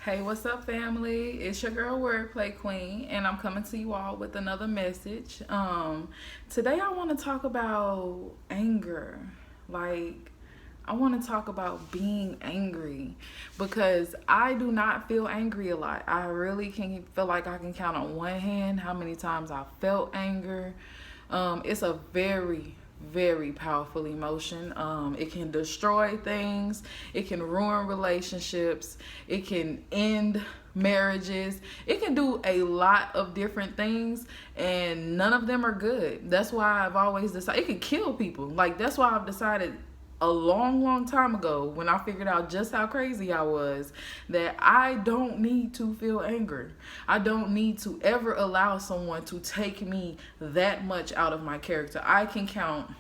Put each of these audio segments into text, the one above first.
Hey, what's up, family? It's your girl Wordplay Queen, and I'm coming to you all with another message. Today I want to talk about anger. Like, I want to talk about being angry because I do not feel angry a lot. I really can feel like I can count on one hand how many times I felt anger. It's a very powerful emotion. It can destroy things, it can ruin relationships, it can end marriages, it can do a lot of different things, and none of them are good. That's why I've always decided it can kill people. Like, that's why I've decided a long time ago, when I figured out just how crazy I was, that I don't need to feel anger. I don't need to ever allow someone to take me that much out of my character. I can count,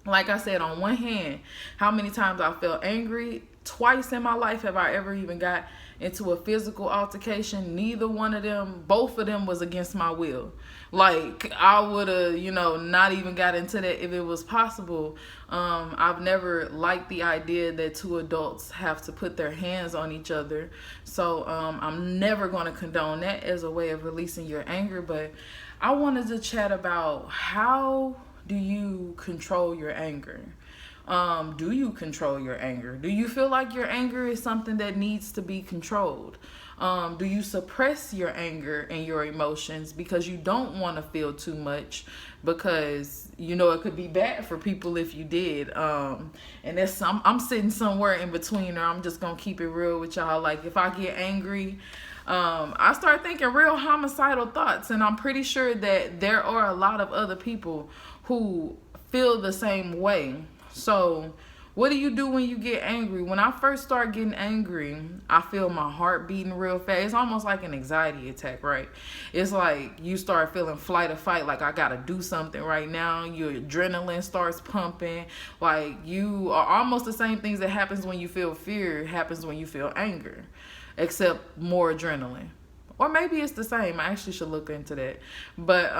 like I said, on one hand how many times I felt angry. Twice in my life have I ever even got into a physical altercation. Neither one of them, both of them was against my will. Like, I would have, not even got into that if it was possible. I've never liked the idea that two adults have to put their hands on each other. So I'm never going to condone that as a way of releasing your anger. But I wanted to chat about, how do you control your anger? Do you control your anger? Do you feel like your anger is something that needs to be controlled? Do you suppress your anger and your emotions because you don't want to feel too much, because it could be bad for people if you did? And I'm sitting somewhere in between, or I'm just gonna keep it real with y'all. Like, if I get angry, I start thinking real homicidal thoughts, and I'm pretty sure that there are a lot of other people who feel the same way. So, what do you do when you get angry? When I first start getting angry, I feel my heart beating real fast. It's almost like an anxiety attack, right? It's like you start feeling flight or fight, like I gotta do something right now. Your adrenaline starts pumping. Like, you are almost the same things that happens when you feel fear happens when you feel anger, except more adrenaline. Or maybe it's the same. I actually should look into that. But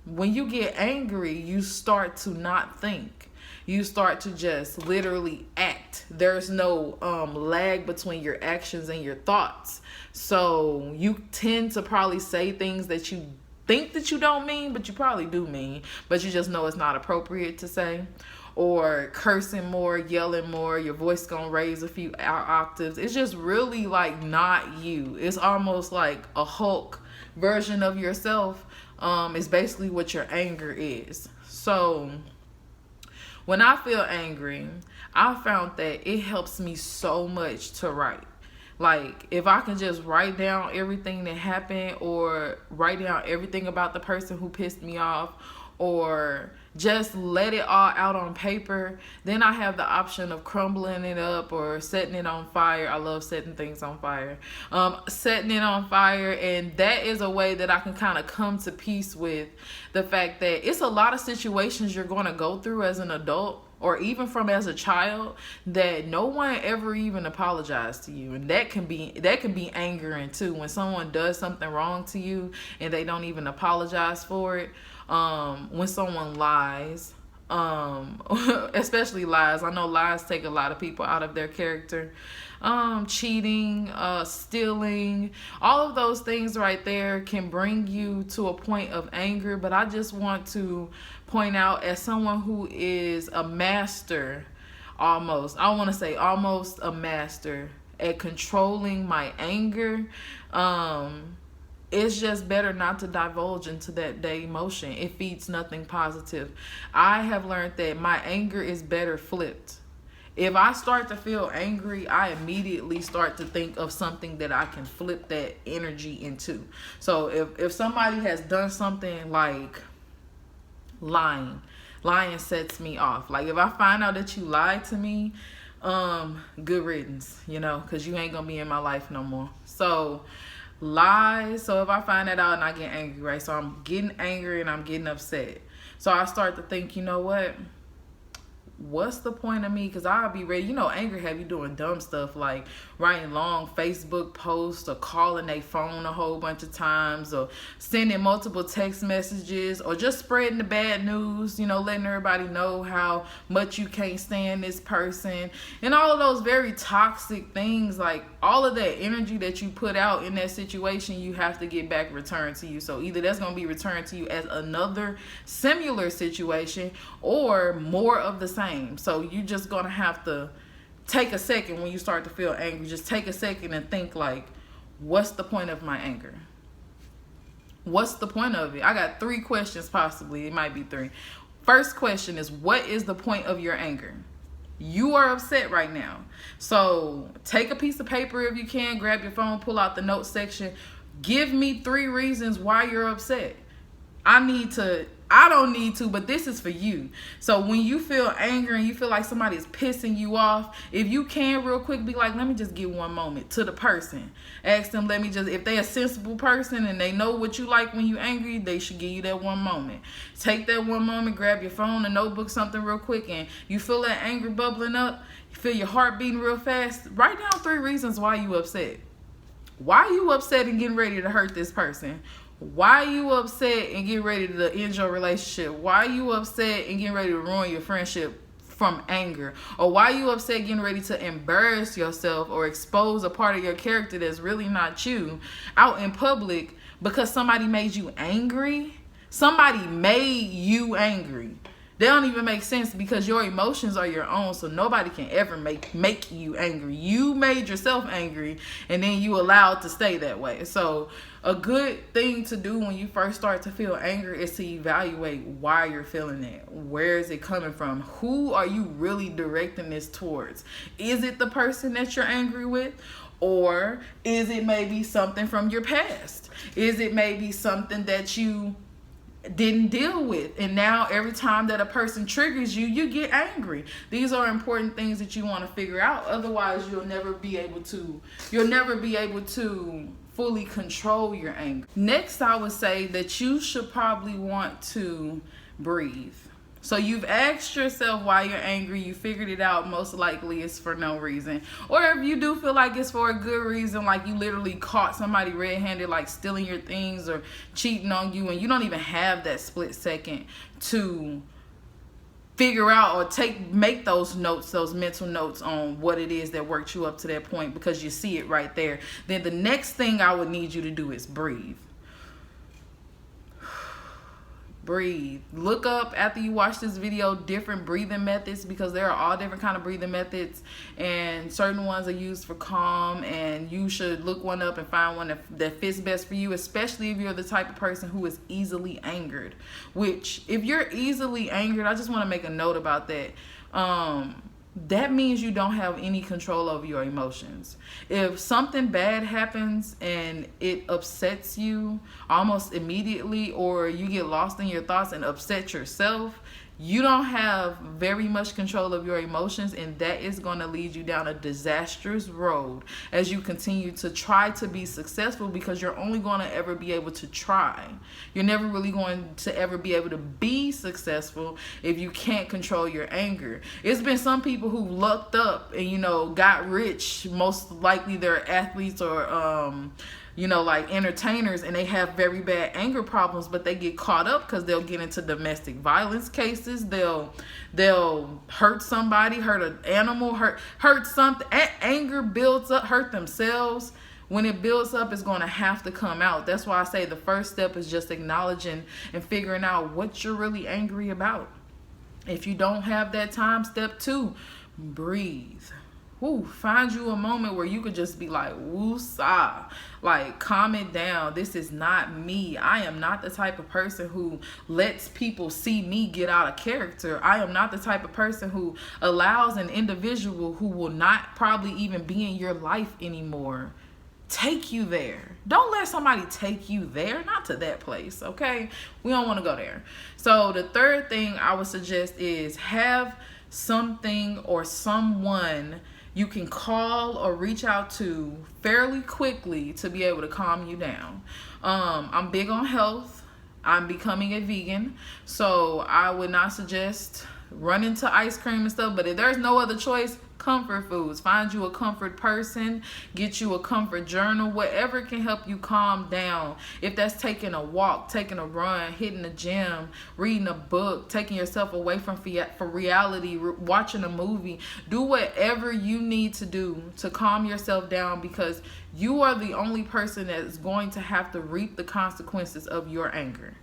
when you get angry, you start to not think. You start to just literally act. There's no lag between your actions and your thoughts. So you tend to probably say things that you think that you don't mean, but you probably do mean, but you just know it's not appropriate to say. Or cursing more, yelling more, your voice gonna raise a few octaves. It's just really like not you. It's almost like a Hulk version of yourself. It's basically what your anger is. So when I feel angry, I found that it helps me so much to write. Like, if I can just write down everything that happened, or write down everything about the person who pissed me off, or just let it all out on paper, then I have the option of crumbling it up or setting it on fire. I love setting things on fire. Setting it on fire, and that is a way that I can kind of come to peace with the fact that it's a lot of situations you're going to go through as an adult, or even from as a child, that no one ever even apologized to you. And that can be angering too, when someone does something wrong to you and they don't even apologize for it. When someone lies, especially lies. I know lies take a lot of people out of their character. Cheating, stealing, all of those things right there can bring you to a point of anger. But I just want to point out, as someone who is a master, almost a master at controlling my anger, it's just better not to divulge into that emotion. It feeds nothing positive. I have learned that my anger is better flipped. If I start to feel angry, I immediately start to think of something that I can flip that energy into. So if somebody has done something like lying sets me off. Like, if I find out that you lied to me, good riddance, because you ain't gonna be in my life no more. So lies. So if I find that out and I get angry, right? So I'm getting angry and I'm getting upset. So I start to think, you know what? what's the point of me? Because I'll be ready. You know, anger have you doing dumb stuff like writing long Facebook posts or calling their phone a whole bunch of times or sending multiple text messages or just spreading the bad news, you know, letting everybody know how much you can't stand this person and all of those very toxic things. Like all of that energy that you put out in that situation, you have to get back returned to you. So either that's going to be returned to you as another similar situation or more of the same. So you just going to have to take a second when you start to feel angry. Just take a second and think like, what's the point of my anger? What's the point of it? I got 3 questions possibly. It might be 3. First question is, what is the point of your anger? You are upset right now. So take a piece of paper if you can, grab your phone, pull out the notes section. Give me 3 reasons why you're upset. I don't need to, but this is for you. So when you feel angry and you feel like somebody is pissing you off, if you can real quick, be like, let me just get one moment to the person. Ask them, if they're a sensible person and they know what you like when you're angry, they should give you that one moment. Take that one moment, grab your phone, a notebook, something real quick, and you feel that anger bubbling up, you feel your heart beating real fast. Write down 3 reasons why you upset. Why are you upset and getting ready to hurt this person? Why are you upset and getting ready to end your relationship? Why are you upset and getting ready to ruin your friendship from anger? Or why are you upset getting ready to embarrass yourself or expose a part of your character that's really not you out in public because somebody made you angry? Somebody made you angry. They don't even make sense because your emotions are your own, so nobody can ever make you angry. You made yourself angry, and then you allowed to stay that way. So a good thing to do when you first start to feel anger is to evaluate why you're feeling it. Where is it coming from? Who are you really directing this towards? Is it the person that you're angry with? Or is it maybe something from your past? Is it maybe something that you didn't deal with, and now every time that a person triggers you, you get angry? These are important things that you want to figure out. Otherwise, you'll never be able to fully control your anger. Next, I would say that you should probably want to breathe. So you've asked yourself why you're angry. You figured it out. Most likely it's for no reason. Or if you do feel like it's for a good reason, like you literally caught somebody red-handed, like stealing your things or cheating on you, and you don't even have that split second to figure out or make those notes, those mental notes on what it is that worked you up to that point because you see it right there. Then the next thing I would need you to do is breathe. Breathe. Look up, after you watch this video, different breathing methods, because there are all different kind of breathing methods, and certain ones are used for calm, and you should look one up and find one that fits best for you, especially if you're the type of person who is easily angered. Which, if you're easily angered, I just want to make a note about that. That means you don't have any control over your emotions. If something bad happens and it upsets you almost immediately, or you get lost in your thoughts and upset yourself, you don't have very much control of your emotions, and that is going to lead you down a disastrous road as you continue to try to be successful, because you're only going to ever be able to try. You're never really going to ever be able to be successful if you can't control your anger. It's been some people who lucked up and, you know, got rich. Most likely they're athletes or like entertainers, and they have very bad anger problems, but they get caught up because they'll get into domestic violence cases. They'll hurt somebody, hurt an animal, hurt something. Anger builds up, hurt themselves. When it builds up, it's going to have to come out. That's why I say the first step is just acknowledging and figuring out what you're really angry about. If you don't have that time, step 2, breathe. Find you a moment where you could just be like, woosah, like calm it down. This is not me. I am not the type of person who lets people see me get out of character. I am not the type of person who allows an individual who will not probably even be in your life anymore take you there. Don't let somebody take you there, not to that place, okay? We don't want to go there. So the third thing I would suggest is have something or someone you can call or reach out to fairly quickly to be able to calm you down. I'm big on health. I'm becoming a vegan, so I would not suggest run into ice cream and stuff. But if there's no other choice, comfort foods. Find you a comfort person, get you a comfort journal, whatever can help you calm down. If that's taking a walk, taking a run, hitting the gym, reading a book, taking yourself away from reality, watching a movie, do whatever you need to do to calm yourself down, because you are the only person that is going to have to reap the consequences of your anger.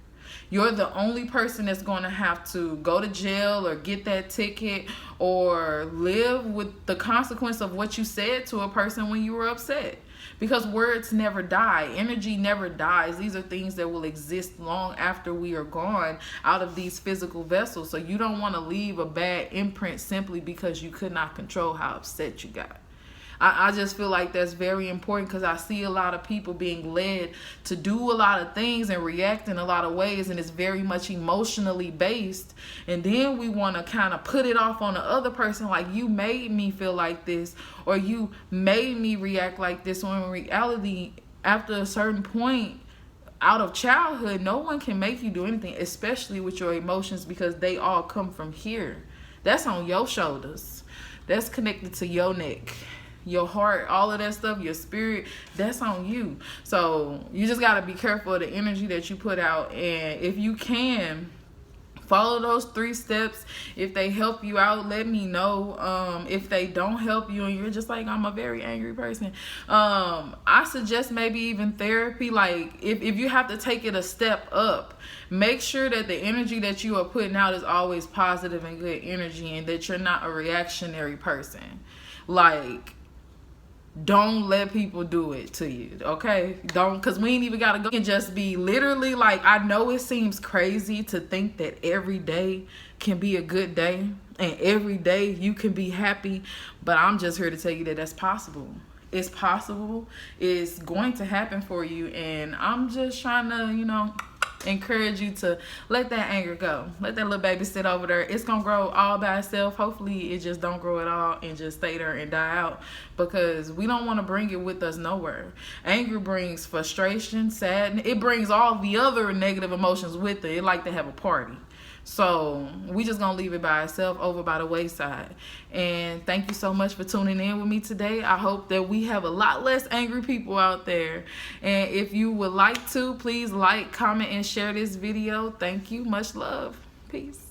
You're the only person that's going to have to go to jail or get that ticket or live with the consequence of what you said to a person when you were upset. Because words never die. Energy never dies. These are things that will exist long after we are gone out of these physical vessels. So you don't want to leave a bad imprint simply because you could not control how upset you got. I just feel like that's very important, because I see a lot of people being led to do a lot of things and react in a lot of ways, and it's very much emotionally based. And then we want to kind of put it off on the other person, like, you made me feel like this, or you made me react like this, when in reality, after a certain point out of childhood, no one can make you do anything, especially with your emotions, because they all come from here. That's on your shoulders. That's connected to your neck, your heart, all of that stuff, your spirit, that's on you. So you just got to be careful of the energy that you put out. And if you can follow those 3 steps, if they help you out, let me know. If they don't help you and you're just like, I'm a very angry person, I suggest maybe even therapy. Like, if you have to take it a step up, make sure that the energy that you are putting out is always positive and good energy, and that you're not a reactionary person. Like, don't let people do it to you, okay? Don't, because we ain't even gotta go and just be literally like, I know it seems crazy to think that every day can be a good day and every day you can be happy, but I'm just here to tell you that that's possible. It's possible. It's going to happen for you, and I'm just trying to, encourage you to let that anger go. Let that little baby sit over there. It's gonna grow all by itself. Hopefully it just don't grow at all and just stay there and die out, because we don't want to bring it with us nowhere. Anger brings frustration, sadness. It brings all the other negative emotions with it. It like to have a party. So we just gonna leave it by itself over by the wayside. And thank you so much for tuning in with me today. I hope that we have a lot less angry people out there. And if you would like to, please like, comment, and share this video. Thank you. Much love. Peace.